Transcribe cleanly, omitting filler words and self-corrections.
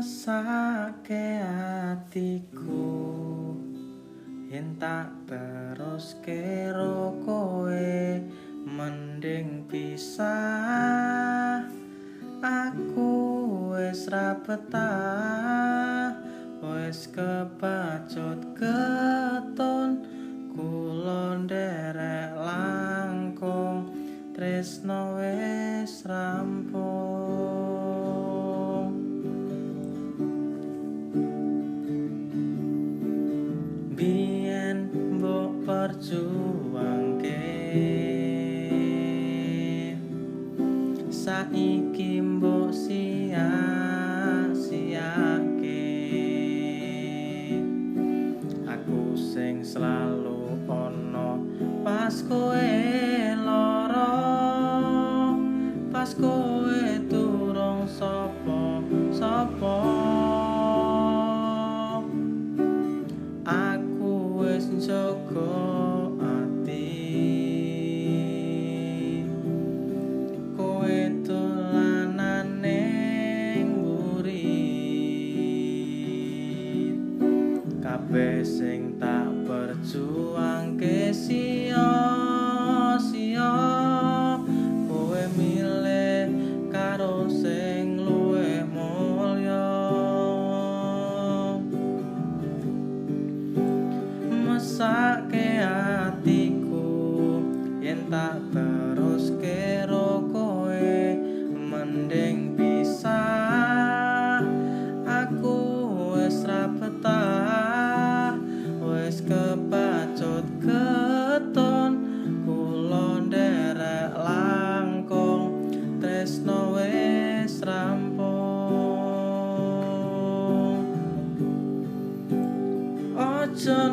Mesake atiku yen tak teruske karo kowe, mending pisah. Aku wis ra betah, wis kepacut keton, kula nderek langkung, tresno wis rampung. Biyen mbok perjuangke, saiki mbok sia-siake. Aku sing selalu ono pas kowe lara, pas kowe durung sapa-sapa. Aku wis njaga ati, kowe dolanan ning mburi. Kabeh sing tak perjuangke sia-sia, kowe milih karo sing luwih mulya. Mesake atiku yen tak teruske karo kowe, mending pisah. Aku wis ra betah, wis kepacut keton, kula nderek langkung, tresno wis rampung. Ojo